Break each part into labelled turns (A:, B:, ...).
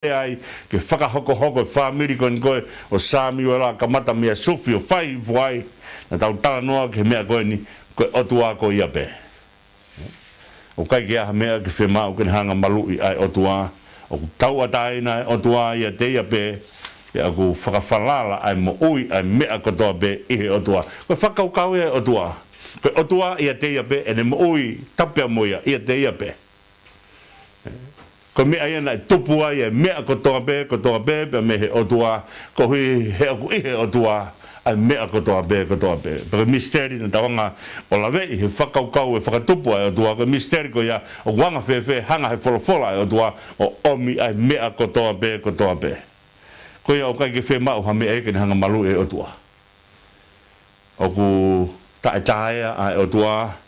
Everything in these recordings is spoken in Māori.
A: ai ke whakahoko family koe o Sami wala ka mata mea sufi o whai vuai na tau tala noa ke mea koe ni koe otua ko ia pe o kai ke aha mea ke whema o kene hanga malui ai otua o tau atai na otua ia te ia pe ia ku whakawhalala ai mo ui ai mea kotoa pe ihe otua koe whakaukau ia otua koe otua ia te ia pe ene mo ui tapea moia ia te ia pe ko me ai na tupu ai mea kotoa pe pe me he otua ko hui he aku ihe otua ai mea kotoa pe pero misteri na tawanga o lawe he whakaukau e whakatupu ai otua ko misteri ko ia o wanga whewhe hanga he wholofola ai otua o omi ai mea kotoa pe ko ia o kai ke whemau ha mea eke ni hanga malu e otua o ku tae ai otua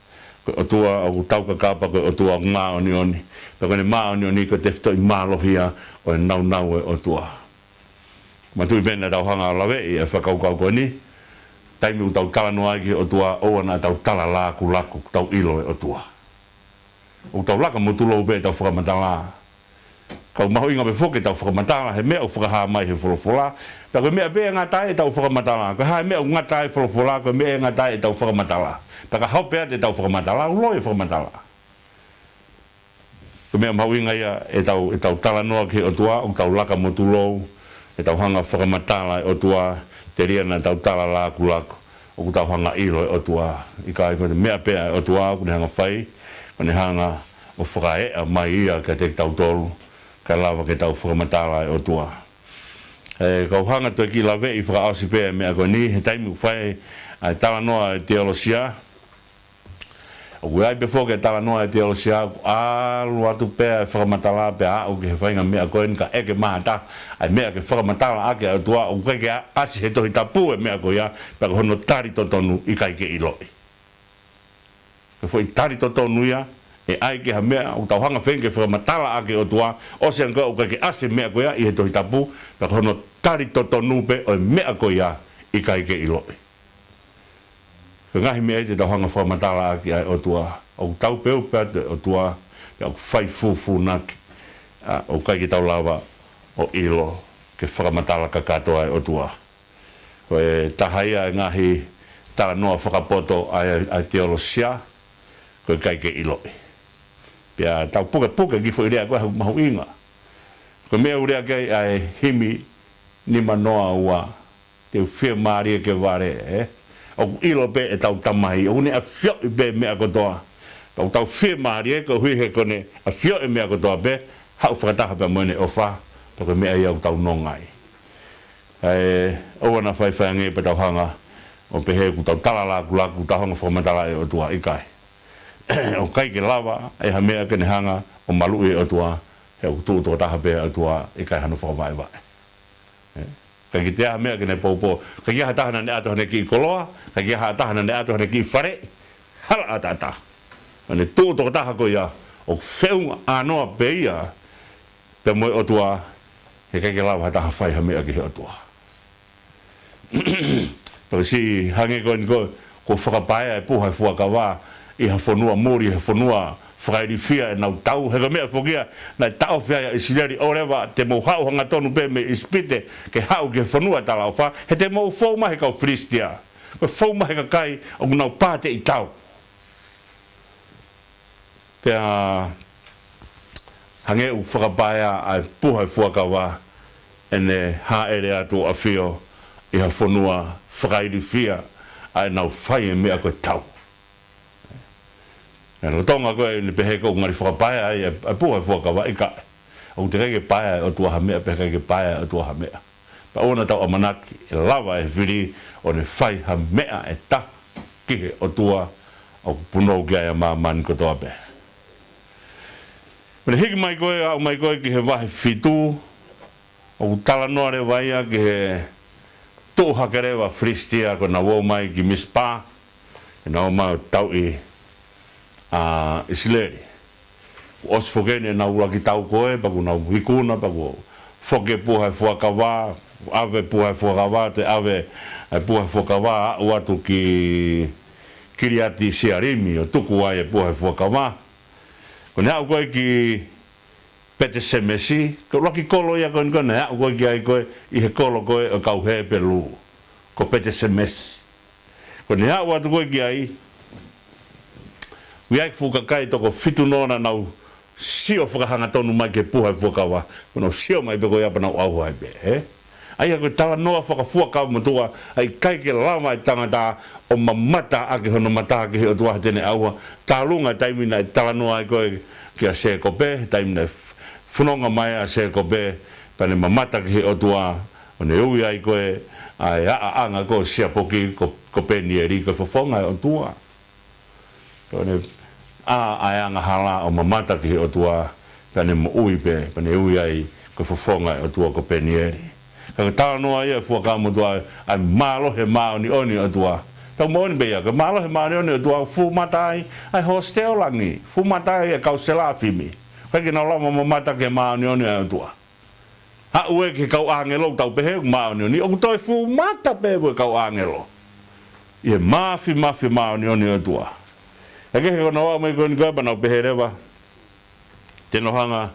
A: ko otua o tau ka kapa ko otua ngā oni ko ne ma oni ko te fto I malohia o nau e otua ma tu bena tau hanga lawe e whakaukau ko ni taimi u tau tala noa ki otua o ana tau tala laku tau ilo e otua o tau laka motulo be tau whakamatala kau maho inga be foke tau whakamatala he mea o whakaha mai he wholofola pero mea be ngā tae tau whakamatala ko hae mea o ngā tae wholofola ko mea ngā tae tau whakamatala taka hau pea te tau whakamatala u loi whakamatala ko mea maho inga ia e tau tala noa ki otua o tau laka motulo e tau hanga whakamatala e otua te ria na tau tala laku o tau hanga ilo e otua I kai ko te mea pea e otua ko ne hanga whai ko ne hanga o whakaea mai ia ka te tau tolu ka lawa ke tau whakamatala e otua kau hanga tue ki lawe I whakaasi pea mea ko ni he taimi u whai ai tala noa e teolosia o ai before ke tala noa e teolosia alu atu pea e whakamatala pea au ke he whainga mea koen ka eke mahata ai mea ke whakamatala ake au tua o kai ke asi he tohi tapu e mea koia pea ko hono tari totonu I kai ke iloi ke fwoi tari totonu ia e ai ke ha mea o tau hanga whenke whakamatala ake o tua o sean koe o kai ke asi mea koia I he tohi tapu pea ko hono tari totonu pe o mea koia I kai ke iloi ko ngahi mea te tau hanga whakamatala aki ai o tua o tau peu pea te o tua pe au whai fufu naki o kai ki tau lawa o ilo ke whakamatala ka katoa ai o tua ko e tahaia e ngahi tala noa whakapoto ai teolosia ko e kai ke ilo pea tau puka gifo I rea koe mahu inga ko mea urea kei ai himi ni manoa ua te whia maria ke ware o ilo pe e tau tamahi o ne a fio I be mea kotoa tau whia maria ko hui he kone a fio e mea kotoa pe hau whakataha pe moene o wha pako mea iau tau nongai o wana whaiwhange pe tau hanga o pe he ku tau tala laku tau hanga whakamatala e o tua I kai o kai ke lawa e ha mea kene hanga o malu e o tua he o tu to taha pe o tua I kai hano whakamai vai kai ki te aha mea kene popo kai ki aha tahana ne ato hane ki koloa kai ki aha tahana ne ato hane ki whare hala atata ane tu to taha ko ia o wheunga anoa pe ia pe moe o tua he kai ke lawa taha whai ha mea ki he o tua pero si hange ko ni ko whakapaea e puha e fuakawa I ha whanua mori he whanua whakairifia e nau tau he ka mea whokia na tau whia I sileri orewa te mau hau hanga tonu pe me ispite ke hau ke whanua tala o wha he te mau whauma he kau fristia ko whauma he ka kai o nau pāte I tau pea hange u whakapaea ai puha e fuakawa ene haere atu a whio I ha whanua whakairifia ai nau whai e mea koe tau no tonga koe ni pehe ko ngari whakapaea ai a puha e fuakawa I ka o te kake paea o tua hamea pehe kake paea o tua hamea pa ona tau amanaki e lava e whiri o ne whai hamea e ta kihe o tua o punou kia e mamani ko toa pehe Mene hiki mai koe au mai koe ki he wahe fitu o tala noa re waia ki he toha kerewa fristia ko na wau mai ki mispa e na o mai tau I Isileri os fogene na ula ki tau koe paku na hikuna paku foke puha e fuakawa ave puha e fuakawa te ave puha e fuakawa au atu ki Kiriati Siarimi o tuku ai e puha e fuakawa ko ne au koe ki pete semesi ko roki kolo ia kon kon ya ko ki ai ko I he kolo ko o kau he pelu ko pete semesi ko ne wa to ko ki ai wi ai fuka kai to ko fitu nona nau sio fuka hanga tonu mai ke puha fuka wa no sio mai be ko ya pa na au ai be ai ko tala noa fuka mo tua ai kai ke lama tangata o mamata ake hono mata ke o tua tene aua talunga taimina tala noa ai ko ke se ko pe taimina funonga mai a se ko pe pane mamata ke o tua o ne ui ai ko ai anga ko sia poki ko pe ni eri ko fofonga o tua pane ai anga hala o mamata ke o tua pane mo ui pe pane ui ai ko fofonga o tua ko pe ni eri ka tala noa ia fuaka mo tua ai malo he mao ni oni o tua tau mo ni beia ka malo he mao ni oni o tua fu matai ai hostel langi fu matai e kau sela fimi ka ke na lama mo mata ke mao ni oni o tua ha ue ke kau angelo tau pehe mao ni oni o toi fu mata pe ue kau angelo ia mafi mao ni oni o tua ka ke ko na mo ko ni ka ba na pehe rewa te no hanga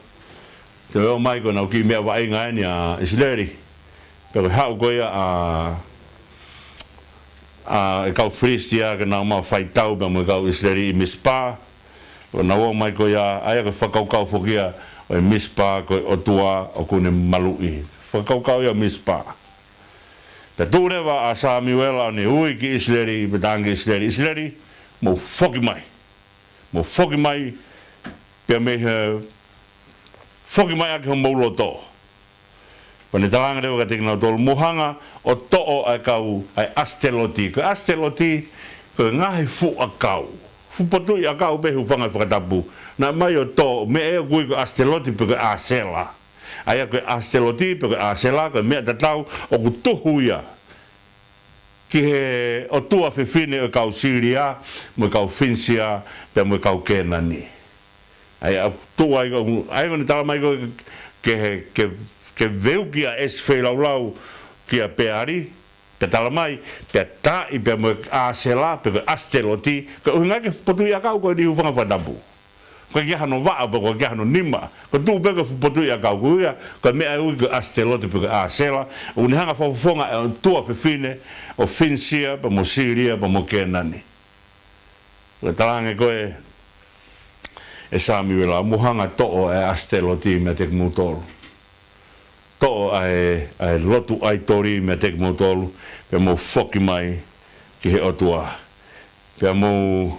A: te o mai ko na ki me wa inga ni a isleri pero hau goia a kau fristia que na ma fai tau ba mo kau isleri mispa o na o mai ko ya ai ko fakau fogia o mispa ko o tua o kune malui fakau ya mispa te tūre wa a Samuela ne ui ki isleri betangi isleri mo foki mai pe me foki mai ake ho maulo to Pane talanga rewa ka tekna tolu mohanga o to'o ai kau ai asteloti. Ko asteloti ko ngahi fu a kau. Fu potui a kau behu whangai whakatapu. Na mai o to me e kui ko asteloti pe ko asela. Ai ko asteloti pe ko asela ko mea tatau o ku tuhu ia. Ki he o tua whiwhine o kau Syria, mo kau Finsia, pe mo kau Kenani. Ai a tua ai ko ni tala mai ko ke veu kia esfe lau kia peari pe talamai pe ta I pe mo asela pe asteloti ko unga ke potu ia kau ko di ufanga fadabu ko kia no va ko kia no nima ko tu pe ko potu ia kau ko ia ko me ai ko asteloti pe asela un hanga fofonga tua fine o finsia pe mo Syria pe mo Kenani ko talanga ko e Samuela muhanga to e asteloti me tek mutol to ai lotu ai tori me tek motolu pe mo foki mai ki he otua pe mo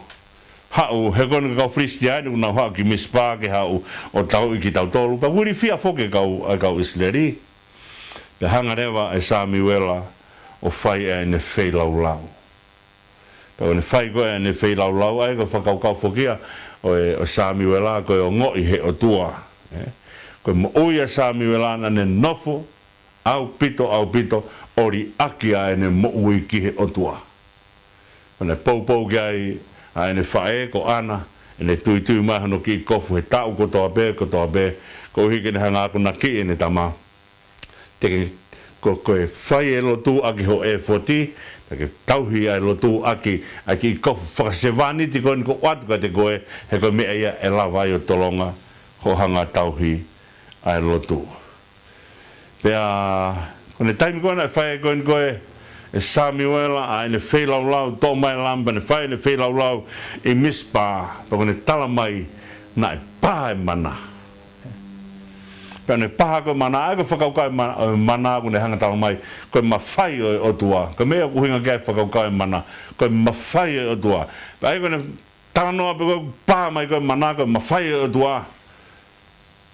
A: hau he kon ka fristia no na ha ki mispa ke hau o tau ki tau tolu pa wuri fia foki ka isleri pe hanga rewa e Samuela o fai e ne fei lau pe o ne fai ko e ne fei lau ai ko ka fokia o Samuela ko o ngoi he otua ko mo oia Samuela na ne nofo au pito ori akia ne mo ui ki he otua ona pou gai ai ne fae ko ana ne tui mai no ki kofu he tau ko to be ko hiki ne hanga ko na ki ne tama te ko e fai e lotu aki ho e foti ke tauhi ai lotu aki kofu fakasevani ti ko watu ka te koe he ko mea ia e lawa i o tolonga ho hanga tauhi ai lotu. Pea, kone taimi koe na whae koe e Samuela ai ne whai lau tō mai lamba ne whae ne whai lau e mispa pa kone tala mai na e pā e mana. Pea ne pā koe mana, ai ko whakauka e mana kone hanga tala mai koe ma whai o tua. Ko mea kuhinga kia whakauka e mana koe ma whai o tua. Pea ai kone tala noa pe koe pā mai koe mana koe ma whai o tua.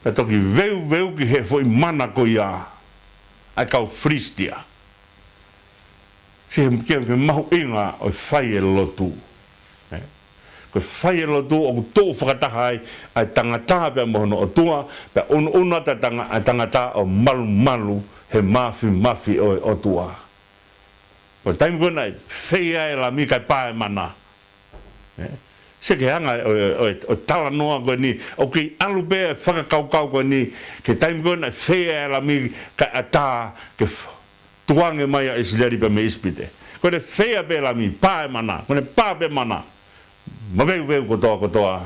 A: Pea toki veu ki he foi mana ko ia ai kau fristia se ke mahu inga o fai e lotu ko fai e lotu o to whakatahai ai tangata pe mohono o tua pe una ta tangata o malu he mafi o tua ko taimi kona fei ai la mi kai pae mana se ke hanga o tala noa ko ni o ki alu be whakakau ko ni ke taimi kona fea la mi ka ata ke tuange mai a isleri pe me ispite ko ne fea be la mi pae mana ko ne pa be mana ma veu ko toa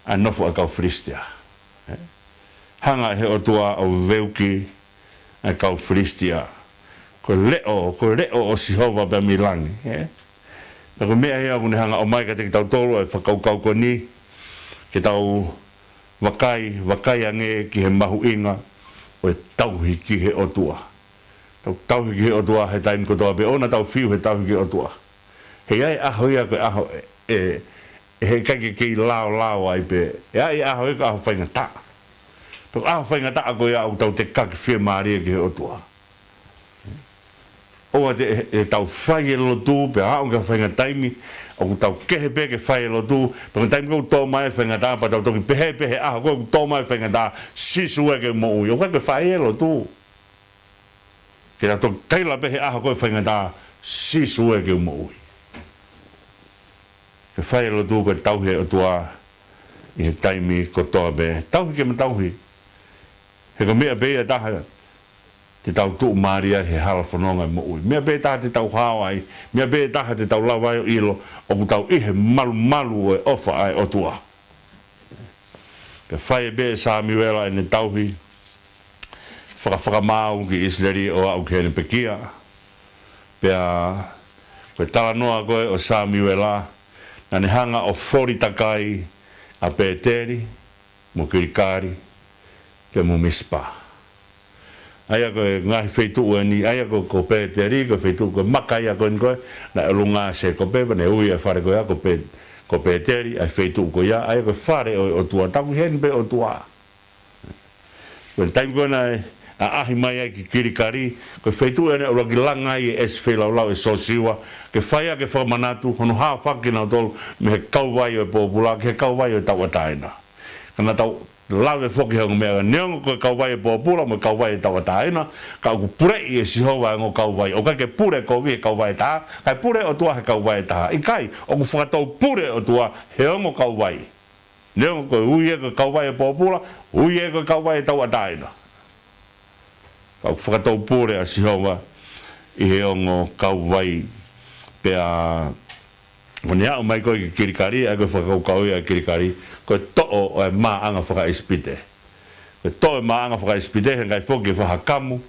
A: a nofu a kau fristia hanga he o tua o veuki ai kau Filistia. Ko leo o Sihova pe milangi. Ko mea hea kune hanga o mai ka te ki tau tolu e whakaukau ko ni. Ke tau wakai ange ki he mahu inga o e tauhi ki he o tua. Tauhi ki he o tua he taim kotoa pe ona tau fiu he tauhi ki he o tua. He ai aho ia koe aho he kaike ki lao ai pe. E ai aho ia ko aho whaingata. Pero aho whaingata a koe au tau te kake whia maaria ki he o tua. Oa te tau whai e lotu pe a onga whaingataimi o tau kehe pe ke whai e lotu pe taimi kou tō mai whaingata pa tau toki pehe aho kou tō mai whaingata sisu e ke mo ui. O kai ke whai e lotu. Ke tau toki teila pehe aho kou whaingata sisu e ke mo ui. Ke whai e lotu koe tauhi o tua i he taimi kotoa pe. Tauhi ke ma tauhi. He ko mea pe e taha te tau tuu maria he hala whanonga mo ui. Mea pe taha te tau hawai, mea pe taha te tau lawai o ilo, o ku tau ihe malu e ofa ai o tua. Pe whai e be Samuela e ne tauhi, whakamau ki Israeli o au kene pekia. Pe a koe tala noa koe o Samuela, na ne hanga o 40 takai a Peteri, mo Kirikari, pe mo Mispa. Aia koe ngahi wheitu ua ni, aia ko Peteri, ko wheitu ko makai a koe koe, na elunga se ko pe, ne ui e whare koe a ko Peteri, ai wheitu ko ia, aia koe whare o tua, taku hen pe o tua. Koe taim koe na a ahi mai ai ki Kirikari, koe wheitu e ne ura ki langai e es whelaulau e sosiwa, ke whaia ke whamanatu, hono haa whakina o tolu, me he kauwai o e pōpula, ke he kauwai o e tau ataina. Kana tau, lawe foki hau mea, neongo koe kauwai e pōpula, mo kauwai e tau ataina, ka uku purei e Sihova e ngō kauwai, o kai ke pure kovi e kauwai taha, kai pure o tua he kauwai taha, i kai, o ku whakatau pure o tua he ongo kauwai. Neongo koe ui e koe kauwai e pōpula, ui e koe kauwai e tau ataina. Ka uku whakatau pure a Sihova, i he ongo kauwai, pe a o ne au mai koe ki Kirikari, ai koe whakaukau ia Kirikari, koe to'o o e maanga whakaispite. Koe to'o e maanga whakaispite, he ngai whoki e whakakamu,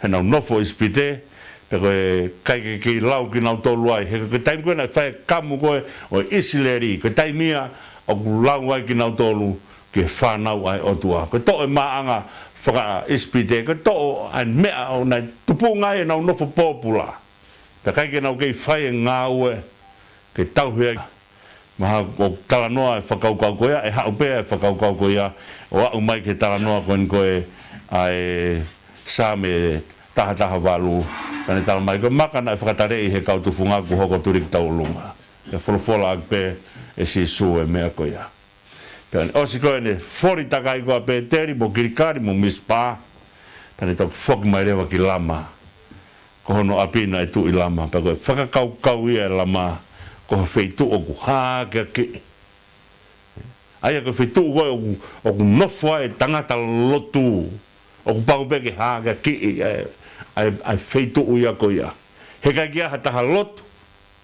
A: he nau nofo ispite, pe koe kaike ki lau ki nau tolu ai, he koe taimi koe nai whakamu koe o Isileri, koe taimia o ku lau ai ki nau tolu ki whanau ai o tua. Koe to'o e maanga whakaispite, koe to'o ai mea o nai tupunga e nau nofo pōpula. Pe kaike nau kei whai e ngā ue, ke tauhia maha o talanoa e whakaukau koea, e hau pēa e whakaukau koea, o au mai ke talanoa koen koe ai sāme taha walu, kane tala mai koe makana e whakatarei he kautufunga ku hoko turik taulunga. E wholofola ak pē e si su e mea koea. Pēne osi koe ne 40 takai koa Peteri, mo Kirikari, mo Mispa, pēne tau whok mai rewa ki lama, ko hono apina e tu i lama, pē koe whakakaukau ia e lama, ko wheitu o ku hākia ki. Aia ko wheitu o ku nofua e tangata lotu, o ku pakupeke hākia ki, ai wheitu o ia ko ia. He kai kia hataha lotu,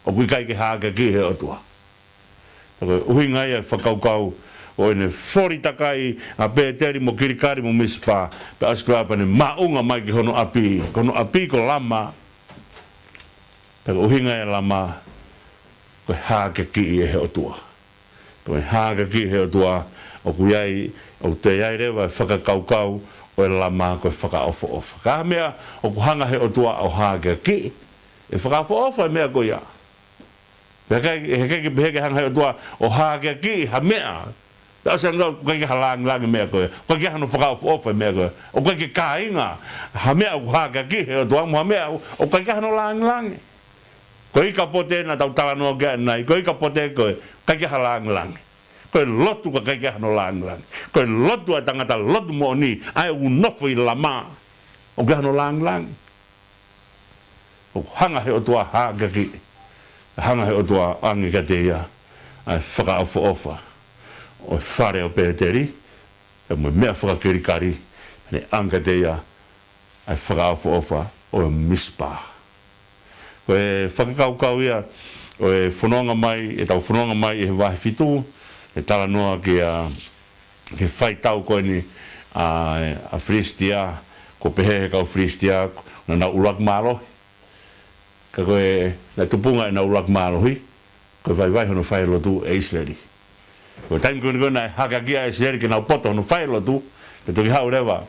A: o ku kai ki hākia ki he otua. Uhi ngai e whakaukau, o ene 40 takai a Peteri mo Kirikari mo Mispa, pe askurapa ne maunga mai ki hono api ko lama, pe uhi ngai e lama, koe hāke ki e he o tua. Koe hāke ki he o tua, o ku iai, o te iai rewa e whakakaukau, o e lama koe whakaofo. Ka mea, o ku hanga he o tua o hāke ki, e whakaofo e mea koe ia. He keke peheke hanga he o tua o hāke ki, ha mea. Pea asa ngau, koe ke halangi mea koe, koe ke hano whakaofo e mea koe, o koe ke kāinga, ha mea o hāke ki he o tua, mo ha mea, o koe ke hano langi. Ko i ka pote na tau talanoa kia nai, ko i ka pote koe, kai kia halangi. Koe lotu ka kai kia hano langi. Koe lotu a tangata lotu mo ni, ai u nofo i lama, o kia hano langi. O hanga he o tua hāka ki, hanga he o tua angi ka te ia, ai whakaofo ofa, o whare o Peteri, e mo mea whakakirikari, ne anga te ia, ai whakaofo ofa, o Mispa. Koe whakakaukau ia, o e whanonga mai, e tau whanonga mai e he wahi fitu, e tala noa ke whai tau koe ni a Filistia ko pehe ka Filistia na ulak malo ka koe na tupunga na ulak malo hi ko vai hono fai lo tu Israeli ko time ko na haka kia Israeli ke na poto no fai lo tu te to ha ureva